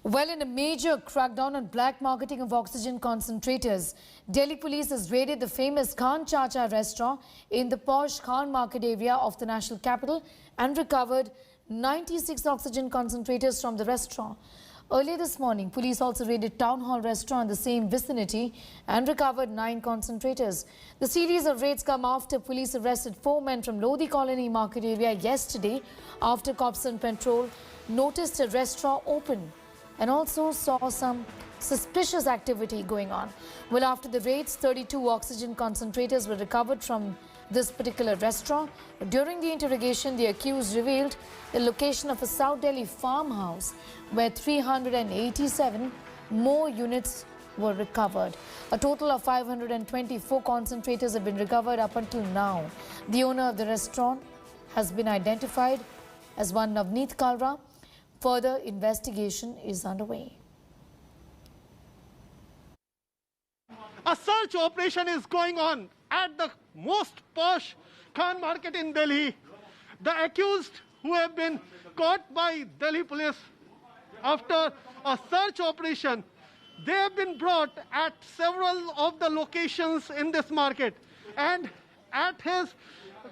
Well, in a major crackdown on black marketing of oxygen concentrators, Delhi police has raided the famous Khan Chacha restaurant in the posh Khan Market area of the national capital and recovered 96 oxygen concentrators from the restaurant. Earlier this morning, police also raided Town Hall restaurant in the same vicinity and recovered 9 concentrators. The series of raids come after police arrested 4 men from Lodi Colony Market area yesterday after cops on patrol noticed a restaurant open and also saw some suspicious activity going on. Well, after the raids, 32 oxygen concentrators were recovered from this particular restaurant. During the interrogation, the accused revealed the location of a South Delhi farmhouse where 387 more units were recovered. A total of 524 concentrators have been recovered up until now. The owner of the restaurant has been identified as one Navneet Kalra. Further investigation is underway. A search operation is going on at the most posh Khan Market in Delhi. The accused who have been caught by Delhi police after a search operation, they have been brought at several of the locations in this market, and at his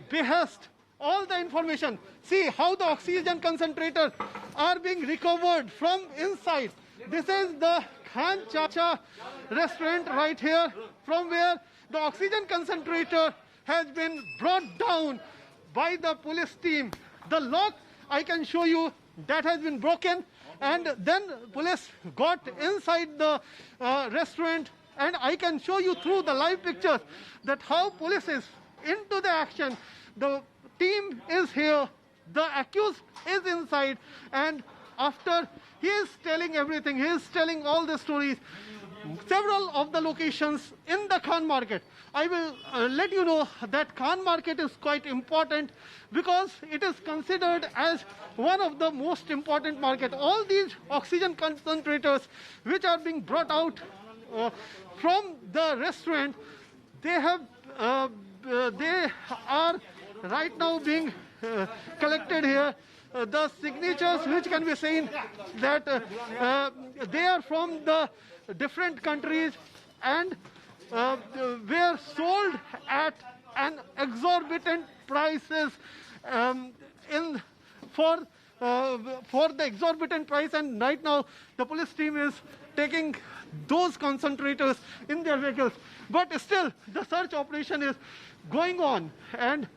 behest, all the information. See how the oxygen concentrators are being recovered from inside. This is the Khan Chacha restaurant right here, from where the oxygen concentrator has been brought down by the police team. The lock, I can show you, that has been broken, and then police got inside the restaurant, and I can show you through the live pictures that how police is into the action. The team is here, the accused is inside, and after he is telling everything, he is telling all the stories, several of the locations in the Khan Market. I will let you know that Khan Market is quite important because it is considered as one of the most important market. All these oxygen concentrators which are being brought out from the restaurant, they are right now being collected here. The signatures which can be seen that they are from the different countries and were sold at an exorbitant prices for the exorbitant price, and right now the police team is taking those concentrators in their vehicles. But still the search operation is going on, and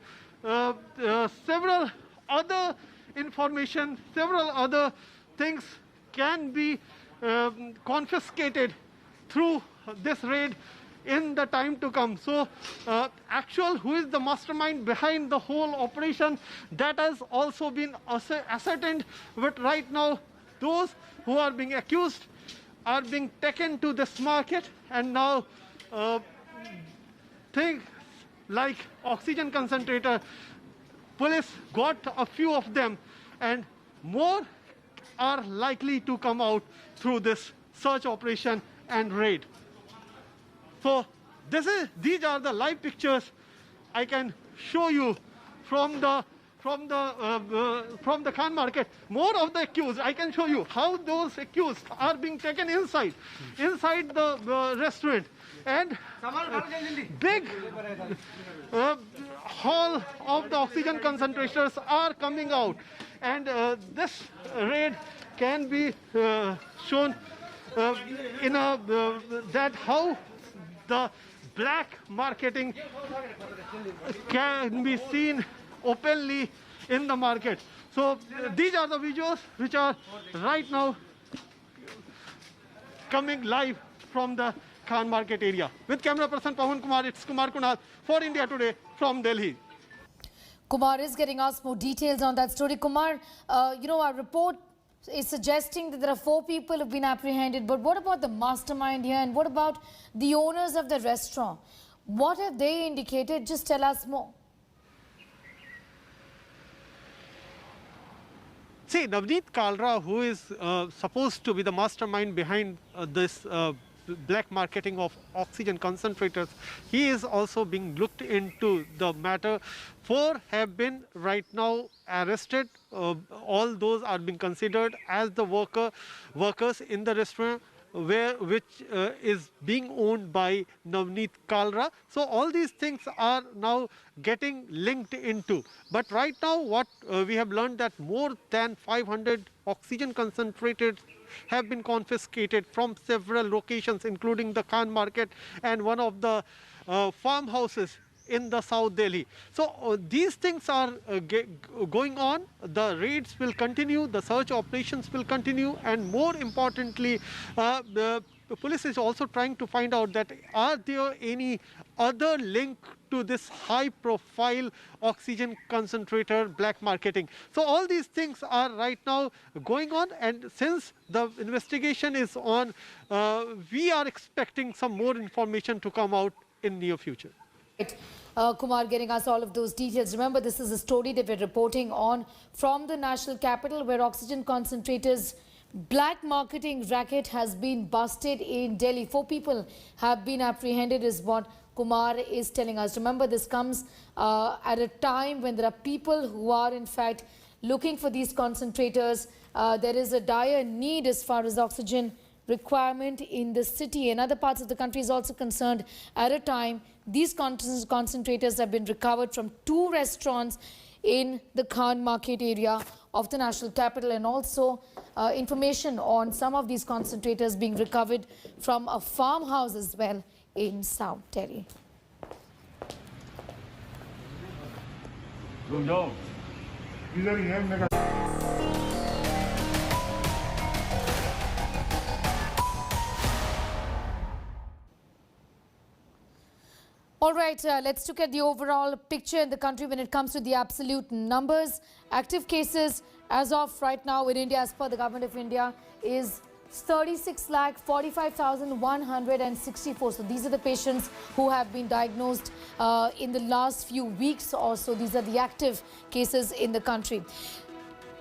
several other information, several other things can be confiscated through this raid in the time to come. So who is the mastermind behind the whole operation, that has also been ascertained, but right now those who are being accused are being taken to this market, and now things like oxygen concentrator, police got a few of them, and more are likely to come out through this search operation and raid. So these are the live pictures I can show you from the Khan Market. More of the accused, I can show you how those accused are being taken inside the restaurant, and big haul of the oxygen concentrators are coming out, and this raid can be shown in that how the black marketing can be seen openly in the market. So these are the videos which are right now coming live from the Khan Market area. With camera person Pawan Kumar, it's Kumar Kunal for India Today from Delhi. Kumar is getting us more details on that story. Kumar, our report is suggesting that there are 4 people who have been apprehended, but what about the mastermind here, and what about the owners of the restaurant? What have they indicated? Just tell us more. See, Navneet Kalra, who is supposed to be the mastermind behind this black marketing of oxygen concentrators. He is also being looked into the matter. 4 have been right now arrested. All those are being considered as the workers in the restaurant, which is being owned by Navneet Kalra. So all these things are now getting linked into. But right now what we have learned that more than 500 oxygen concentrators have been confiscated from several locations, including the Khan Market and one of the farmhouses in the South Delhi. So these things are going on. The raids will continue, the search operations will continue, and more importantly, the police is also trying to find out that are there any other link to this high profile oxygen concentrator black marketing. So all these things are right now going on, and since the investigation is on, we are expecting some more information to come out in near future. Right. Kumar getting us all of those details. Remember, this is a story that we're reporting on from the national capital, where oxygen concentrators black marketing racket has been busted in Delhi. 4 people have been apprehended is what Kumar is telling us. Remember, this comes at a time when there are people who are in fact looking for these concentrators. There is a dire need as far as oxygen requirement in the city and other parts of the country is also concerned. At a time, these concentrators have been recovered from 2 restaurants in the Khan Market area of the national capital, and also information on some of these concentrators being recovered from a farmhouse as well in South Delhi. All right, let's look at the overall picture in the country when it comes to the absolute numbers. Active cases as of right now in India, as per the Government of India, is 36,45,164. So these are the patients who have been diagnosed in the last few weeks or so. These are the active cases in the country.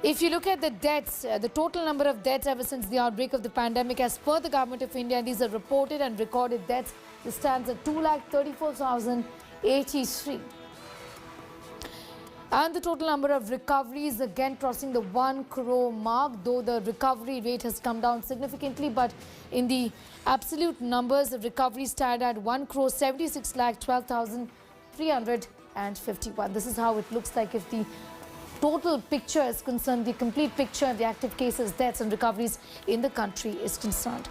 If you look at the deaths, the total number of deaths ever since the outbreak of the pandemic, as per the Government of India, these are reported and recorded deaths. This stands at 2,34,083. And the total number of recoveries again crossing the 1 crore mark, though the recovery rate has come down significantly. But in the absolute numbers, the recoveries stand at 1,76,12,351. This is how it looks like if the total picture is concerned, the complete picture of the active cases, deaths and recoveries in the country is concerned.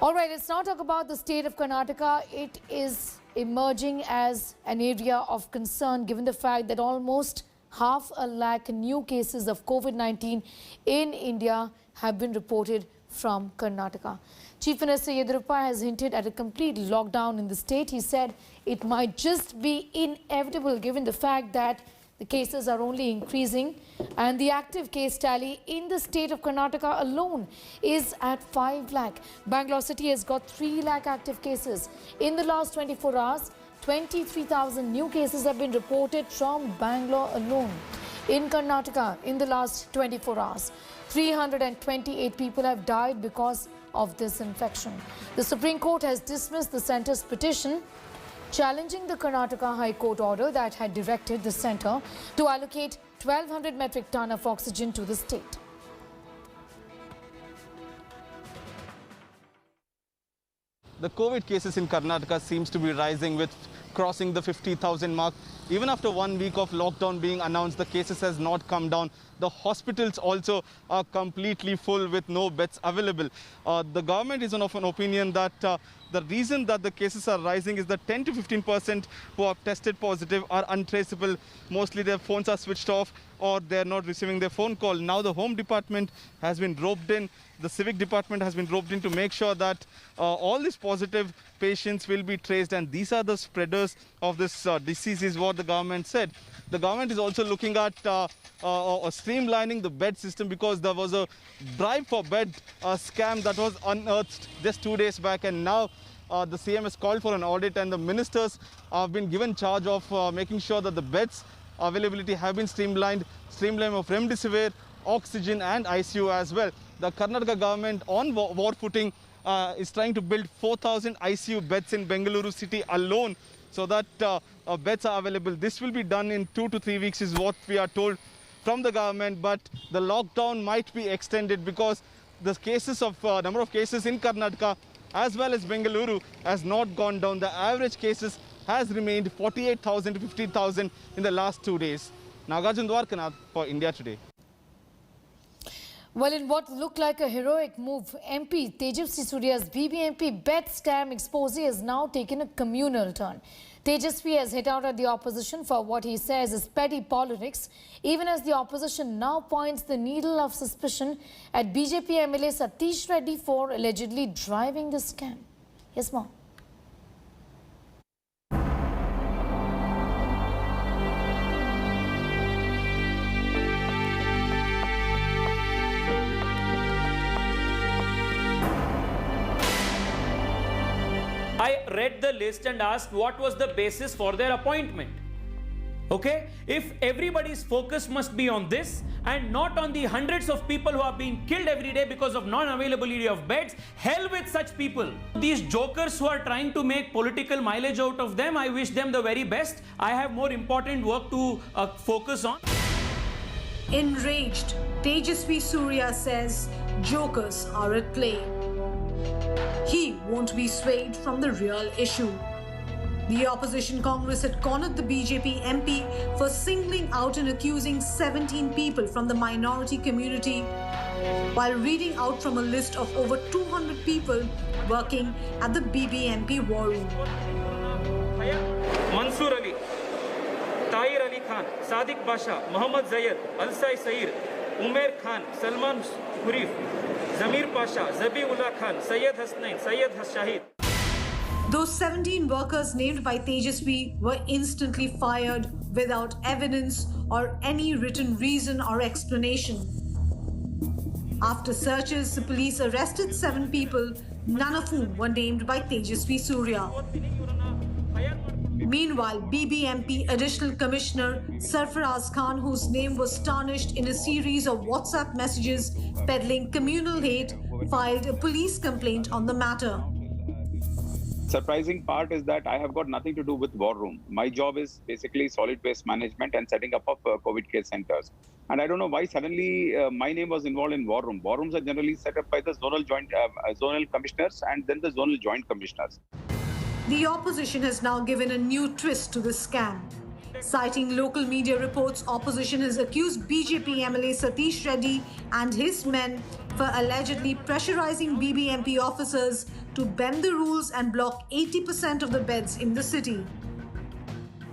All right, let's now talk about the state of Karnataka. It is emerging as an area of concern given the fact that almost 500,000 new cases of COVID-19 in India have been reported from Karnataka. Chief Minister Yediyurappa has hinted at a complete lockdown in the state. He said it might just be inevitable given the fact that the cases are only increasing, and the active case tally in the state of Karnataka alone is at 5 lakh. Bangalore city has got 3 lakh active cases. In the last 24 hours, 23,000 new cases have been reported from Bangalore alone. In Karnataka, in the last 24 hours, 328 people have died because of this infection. The Supreme Court has dismissed the centre's petition challenging the Karnataka High Court order that had directed the centre to allocate 1,200 metric ton of oxygen to the state. The COVID cases in Karnataka seems to be rising, with crossing the 50,000 mark. Even after 1 week of lockdown being announced, the cases has not come down. The hospitals also are completely full with no beds available. The government is of an opinion that the reason that the cases are rising is that 10 to 15% who are tested positive are untraceable. Mostly their phones are switched off or they're not receiving their phone call. Now the Home Department has been roped in. The Civic Department has been roped in to make sure that all these positive patients will be traced, and these are the spreaders of this disease is what the government said. The government is also looking at streamlining the bed system because there was a bribe for bed scam that was unearthed just 2 days back, and now the CM has called for an audit, and the ministers have been given charge of making sure that the beds availability have been streamlined of remdesivir, oxygen and ICU as well. The Karnataka government on war footing is trying to build 4,000 ICU beds in Bengaluru city alone so that beds are available. This will be done in 2 to 3 weeks is what we are told from the government, but the lockdown might be extended because the cases of number of cases in Karnataka as well as Bengaluru has not gone down. The average cases has remained 48,000 to 50,000 in the last 2 days. Nagarjun Dwarkanath for India Today. Well, in what looked like a heroic move, MP Tejasvi Surya's BBMP bet scam expose has now taken a communal turn. Tejasvi has hit out at the opposition for what he says is petty politics, even as the opposition now points the needle of suspicion at BJP MLA Satish Reddy for allegedly driving the scam. Yes, ma'am. I read the list and asked what was the basis for their appointment. Okay, if everybody's focus must be on this and not on the hundreds of people who are being killed every day because of non-availability of beds, hell with such people. These jokers who are trying to make political mileage out of them, I wish them the very best. I have more important work to focus on. Enraged, Tejasvi Surya says jokers are at play. He won't be swayed from the real issue. The opposition Congress had cornered the BJP MP for singling out and accusing 17 people from the minority community while reading out from a list of over 200 people working at the BBMP war room. Mansoor Ali, Tahir Ali Khan, Sadiq Basha, Muhammad Zayed, Alsai Sair, Umair Khan, Salman Hurif, Zamir Pasha, Zabiullah Khan, Syed Hasnain, Syed Shahid. Those 17 workers named by Tejasvi were instantly fired without evidence or any written reason or explanation. After searches, the police arrested 7 people, none of whom were named by Tejasvi Surya. Meanwhile, BBMP Additional Commissioner Sarfaraz Khan, whose name was tarnished in a series of WhatsApp messages peddling communal hate, filed a police complaint on the matter. Surprising part is that I have got nothing to do with war room. My job is basically solid waste management and setting up of COVID care centers. And I don't know why suddenly my name was involved in war room. War rooms are generally set up by the zonal commissioners and then the zonal joint commissioners. The opposition has now given a new twist to the scam. Citing local media reports, opposition has accused BJP MLA Satish Reddy and his men for allegedly pressurizing BBMP officers to bend the rules and block 80% of the beds in the city.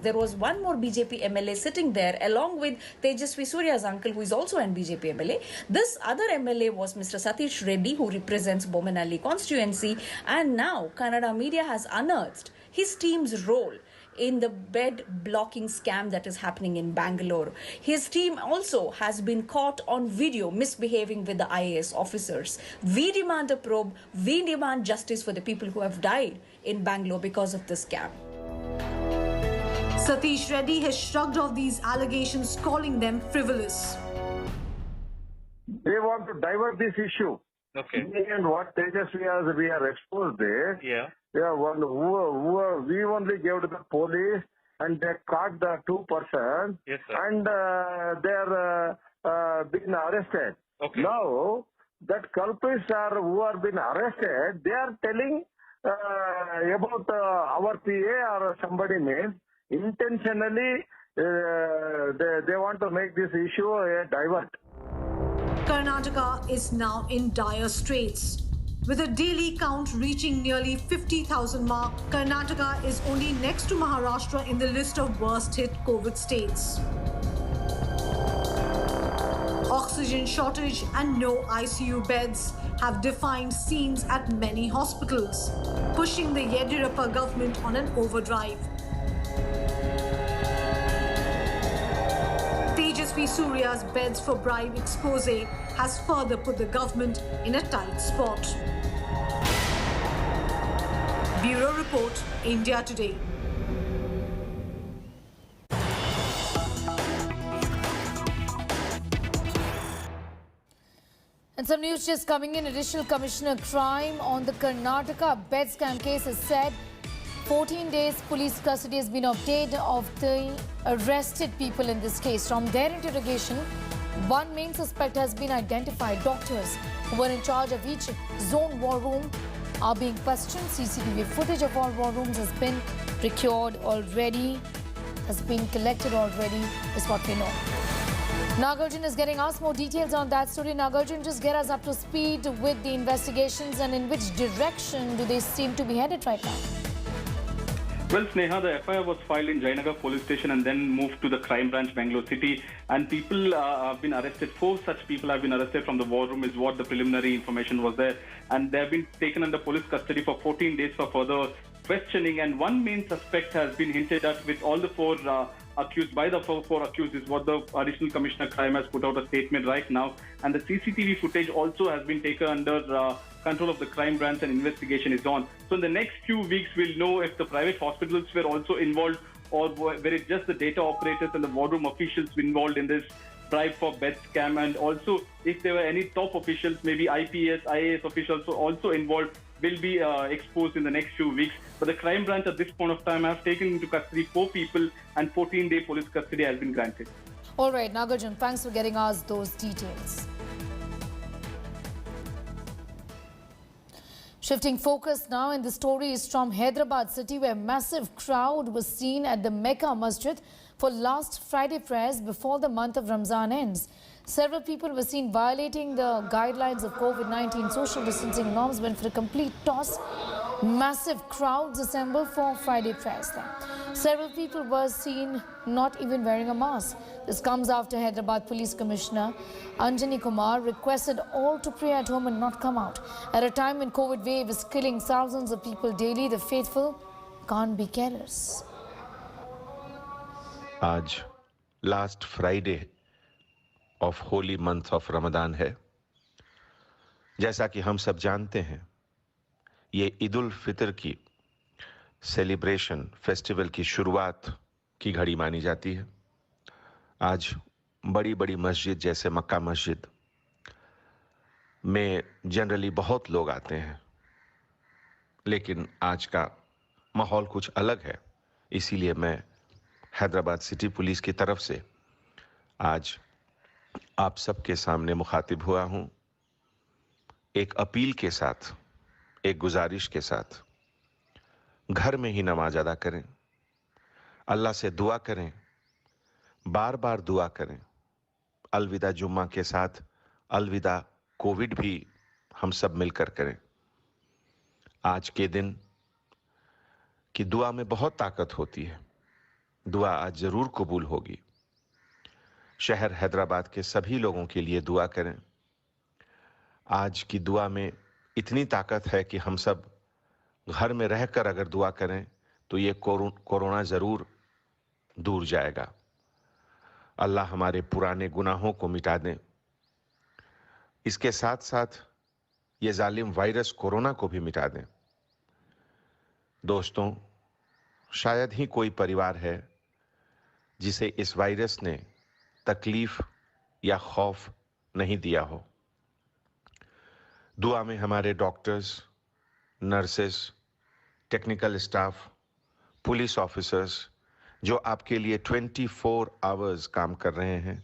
There was one more BJP MLA sitting there along with Tejasvi Surya's uncle, who is also an BJP MLA. This other MLA was Mr. Satish Reddy, who represents Bomanalli constituency, and now Kannada media has unearthed his team's role in the bed blocking scam that is happening in Bangalore. His team also has been caught on video misbehaving with the IAS officers. We demand a probe. We demand justice for the people who have died in Bangalore because of this scam. Satish Reddy has shrugged off these allegations, calling them frivolous. They want to divert this issue. Okay. And what Tejasvi we are exposed there. Yeah. Yeah, we only gave to the police and they caught the 2 persons. Yes, sir. And they're been arrested. Okay. Now, that culprits who are been arrested, they are telling about our PA or somebody named. Intentionally, they want to make this issue a divert. Karnataka is now in dire straits. With a daily count reaching nearly 50,000 mark, Karnataka is only next to Maharashtra in the list of worst hit COVID states. Oxygen shortage and no ICU beds have defined scenes at many hospitals, pushing the Yediyurappa government on an overdrive. Tejasvi Surya's beds for bribe expose has further put the government in a tight spot. Bureau Report, India Today. And some news just coming in. Additional Commissioner Crime on the Karnataka bed scam case has said 14 days police custody has been obtained of the arrested people in this case. From their interrogation, one main suspect has been identified. Doctors who were in charge of each zone war room are being questioned. CCTV footage of all war rooms has been procured already, has been collected already, is what we know. Nagarjun is getting us more details on that story. Nagarjun, just get us up to speed with the investigations and in which direction do they seem to be headed right now? Well, Sneha, the FIR was filed in Jayanagar police station and then moved to the crime branch, Bangalore City. And people have been arrested. 4 such people have been arrested from the war room is what the preliminary information was there. And they have been taken under police custody for 14 days for further questioning. And one main suspect has been hinted at with all the 4 accused. By the 4 accused is what the Additional Commissioner Crime has put out a statement right now. And the CCTV footage also has been taken under control of the crime branch and investigation is on. So in the next few weeks, we'll know if the private hospitals were also involved or were it just the data operators and the war room officials involved in this bribe for bed scam, and also if there were any top officials, maybe IPS, IAS officials also involved, will be exposed in the next few weeks. But the crime branch at this point of time have taken into custody 4 people and 14-day police custody has been granted. All right, Nagarjun, thanks for getting us those details. Shifting focus now, and the story is from Hyderabad city, where a massive crowd was seen at the Mecca Masjid for last Friday prayers before the month of Ramzan ends. Several people were seen violating the guidelines of COVID-19 social distancing norms, went for a complete toss. Massive crowds assembled for Friday prayers there. Several people were seen not even wearing a mask. This comes after Hyderabad Police Commissioner Anjani Kumar requested all to pray at home and not come out. At a time when COVID wave is killing thousands of people daily, the faithful can't be careless. आज last Friday of Holi month of Ramadan है। जैसा कि हम सब जानते हैं, ये ईद उल फितर की सेलिब्रेशन फेस्टिवल की शुरुआत की घड़ी मानी जाती है। आज बड़ी बड़ी मस्जिद जैसे मक्का मस्जिद में जनरली बहुत लोग आते हैं, लेकिन आज का माहौल कुछ अलग है। इसीलिए मैं हैदराबाद सिटी पुलिस की तरफ से आज आप सबके सामने मुखातिब हुआ हूं, एक अपील के साथ, एक गुजारिश के साथ। घर में ही नमाज अदा करें, अल्लाह से दुआ करें, बार बार दुआ करें। अलविदा जुम्मा के साथ अलविदा कोविड भी हम सब मिलकर करें। आज के दिन की दुआ में बहुत ताकत होती है। दुआ आज जरूर कबूल होगी। शहर हैदराबाद के सभी लोगों के लिए दुआ करें। आज की दुआ में इतनी ताकत है कि हम सब घर में रहकर अगर दुआ करें तो ये कोरोना जरूर दूर जाएगा। अल्लाह हमारे पुराने गुनाहों को मिटा दें। इसके साथ साथ ये जालिम वायरस कोरोना को भी मिटा दें। दोस्तों, शायद ही कोई परिवार है जिसे इस वायरस ने तकलीफ या खौफ नहीं दिया हो। दुआ में हमारे doctors, nurses, technical staff, police officers जो आपके लिए 24 आवर्स काम कर रहे हैं,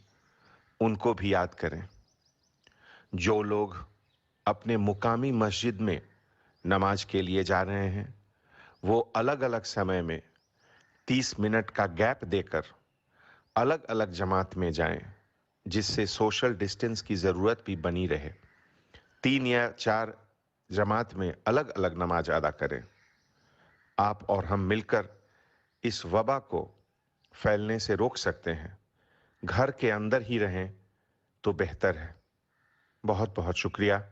उनको भी याद करें। जो लोग अपने मुकामी मस्जिद में नमाज के लिए जा रहे हैं, वो अलग अलग समय में 30 मिनट का गैप देकर अलग अलग जमात में जाएं, जिससे सोशल डिस्टेंस की ज़रूरत भी बनी रहे। 3 या 4 जमात में अलग अलग नमाज अदा करें। आप और हम मिलकर इस वबा को फैलने से रोक सकते हैं। घर के अंदर ही रहें तो बेहतर है। बहुत बहुत शुक्रिया।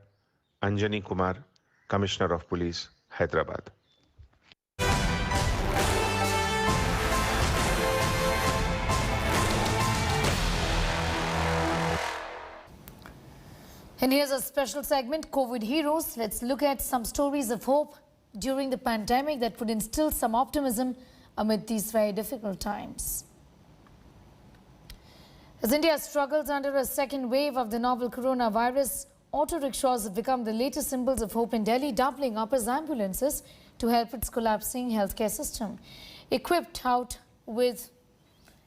Anjani Kumar, commissioner of police, Hyderabad. And here's a special segment, COVID Heroes. Let's look at some stories of hope during the pandemic that would instill some optimism amid these very difficult times. As India struggles under a second wave of the novel coronavirus, Auto rickshaws have become the latest symbols of hope in Delhi, doubling up as ambulances to help its collapsing healthcare system. Equipped out with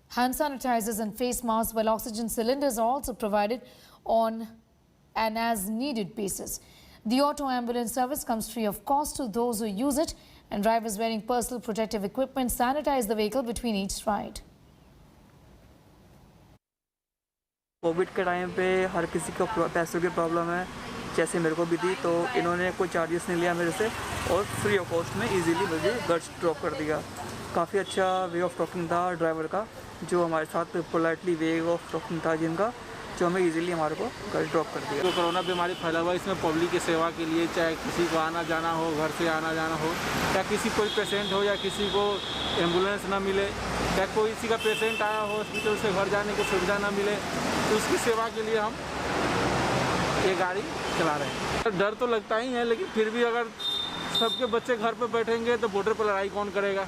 hand sanitizers and face masks, while oxygen cylinders are also provided on an as-needed basis. The auto ambulance service comes free of cost to those who use it, and drivers wearing personal protective equipment sanitize the vehicle between each ride. Covid के time पे हर किसी को पैसों की problem है, जैसे मेरे को भी थी, तो इन्होंने कोई चार्जेस नहीं लिया मेरे से और फ्री ऑफ कॉस्ट में इजीली मुझे घर ड्रॉप कर दिया। काफ़ी अच्छा वे ऑफ टॉकिंग था ड्राइवर का, जो हमारे साथ पोलाइटली वे ऑफ टॉकिंग था जिनका, जो हमें इजीली हमारे को घर ड्रॉप कर दिया। तो कोरोना बीमारी फैला हुआ है, इसमें पब्लिक की सेवा के लिए, चाहे किसी को आना जाना हो, घर से आना जाना हो, या किसी कोई पेशेंट हो या किसी को एम्बुलेंस ना मिले, या कोई किसी का पेशेंट आया हो हॉस्पिटल से घर जाने की सुविधा ना मिले, तो उसकी सेवा के लिए हम ये गाड़ी चला रहे हैं। डर तो लगता ही है, लेकिन फिर भी अगर सबके बच्चे घर पर बैठेंगे तो बॉर्डर पर लड़ाई कौन करेगा।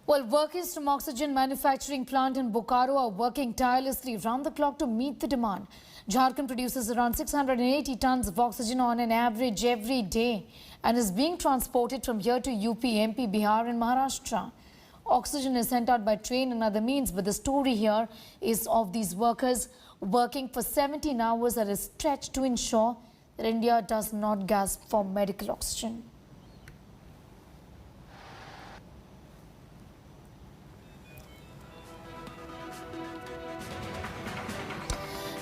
Well, workers from oxygen manufacturing plant in Bokaro are working tirelessly round the clock to meet the demand. Jharkhand produces around 680 tons of oxygen on an average every day and is being transported from here to UP, MP, Bihar and Maharashtra. Oxygen is sent out by train and other means, but the story here is of these workers working for 17 hours at a stretch to ensure that India does not gasp for medical oxygen.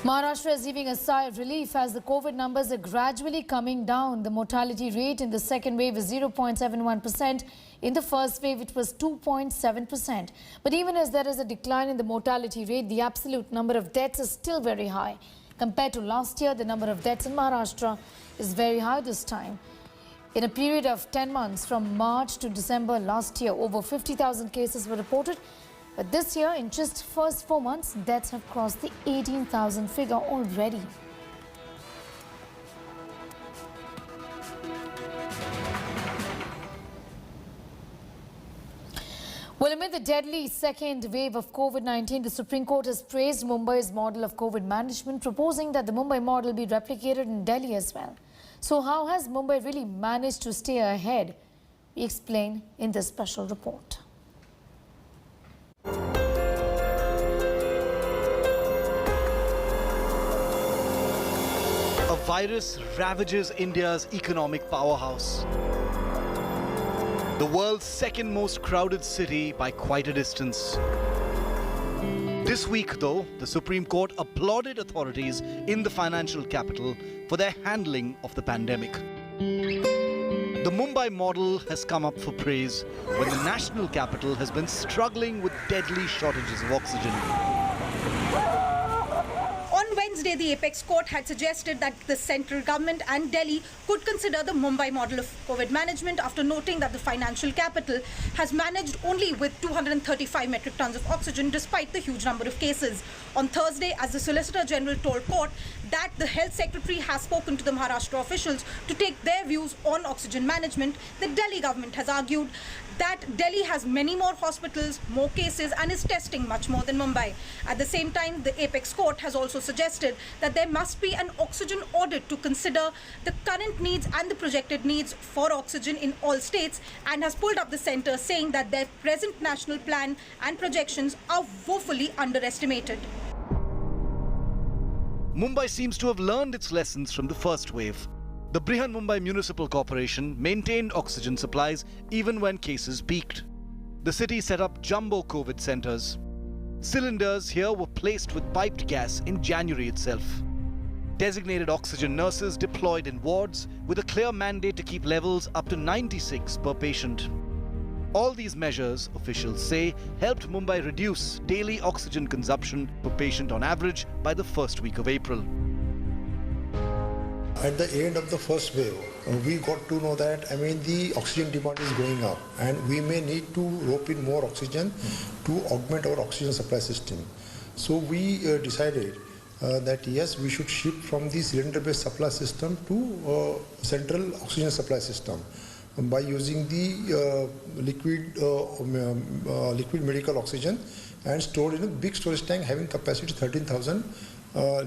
Maharashtra is heaving a sigh of relief as the COVID numbers are gradually coming down. The mortality rate in the second wave is 0.71%. In the first wave, it was 2.7%. But even as there is a decline in the mortality rate, the absolute number of deaths is still very high. Compared to last year, the number of deaths in Maharashtra is very high this time. In a period of 10 months, from March to December last year, over 50,000 cases were reported. But this year, in just first 4 months, deaths have crossed the 18,000 figure already. Well, amid the deadly second wave of COVID-19, the Supreme Court has praised Mumbai's model of COVID management, proposing that the Mumbai model be replicated in Delhi as well. So how has Mumbai really managed to stay ahead? We explain in this special report. A virus ravages India's economic powerhouse. The world's second most crowded city by quite a distance. This week, though, the Supreme Court applauded authorities in the financial capital for their handling of the pandemic. The Mumbai model has come up for praise when the national capital has been struggling with deadly shortages of oxygen. On Wednesday, the Apex Court had suggested that the central government and Delhi could consider the Mumbai model of COVID management after noting that the financial capital has managed only with 235 metric tons of oxygen despite the huge number of cases. On Thursday, as the Solicitor General told court that the Health Secretary has spoken to the Maharashtra officials to take their views on oxygen management, the Delhi government has argued that Delhi has many more hospitals, more cases and is testing much more than Mumbai. At the same time, the Apex Court has also suggested that there must be an oxygen audit to consider the current needs and the projected needs for oxygen in all states, and has pulled up the centre saying that their present national plan and projections are woefully underestimated. Mumbai seems to have learned its lessons from the first wave. The Brihan Mumbai Municipal Corporation maintained oxygen supplies even when cases peaked. The city set up jumbo COVID centres. Cylinders here were placed with piped gas in January itself. Designated oxygen nurses deployed in wards with a clear mandate to keep levels up to 96 per patient. All these measures, officials say, helped Mumbai reduce daily oxygen consumption per patient on average by the first week of April. At the end of the first wave, we got to know that, the oxygen demand is going up and we may need to rope in more oxygen to augment our oxygen supply system. So we decided that yes, we should shift from the cylinder-based supply system to central oxygen supply system by using the liquid medical oxygen and stored in a big storage tank having capacity 13,000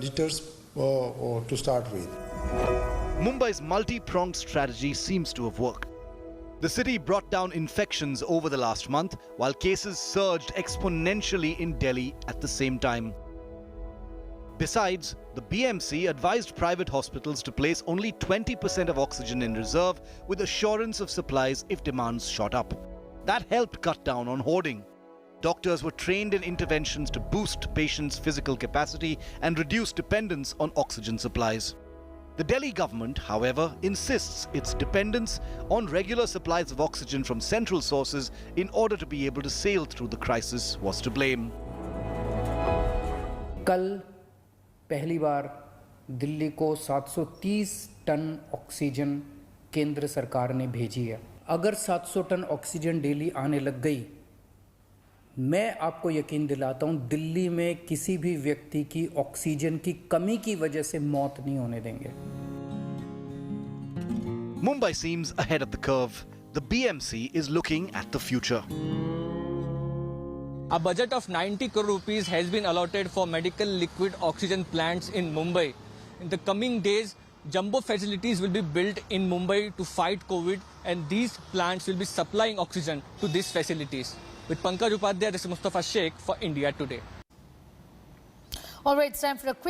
liters to start with. Mumbai's multi-pronged strategy seems to have worked. The city brought down infections over the last month, while cases surged exponentially in Delhi at the same time. Besides, the BMC advised private hospitals to place only 20% of oxygen in reserve with assurance of supplies if demands shot up. That helped cut down on hoarding. Doctors were trained in interventions to boost patients' physical capacity and reduce dependence on oxygen supplies. The Delhi government, however, insists its dependence on regular supplies of oxygen from central sources in order to be able to sail through the crisis was to blame. कल पहली बार दिल्ली को 730 ton oxygen केंद्र सरकार ने भेजी है। अगर 700 ton oxygen daily आने लग गई, मैं आपको यकीन दिलाता हूं दिल्ली में किसी भी व्यक्ति की ऑक्सीजन की कमी की वजह से मौत नहीं होने देंगे। Mumbai seems ahead of the curve. The BMC is looking at the future. A budget of 90 crore rupees has been allotted for medical liquid oxygen plants in Mumbai. In the coming days, jumbo facilities will be built in Mumbai to fight COVID, and these plants will be supplying oxygen to these facilities. With Pankaj Upadhyay, this is Mustafa Sheikh for India Today. All right, it's time for a quick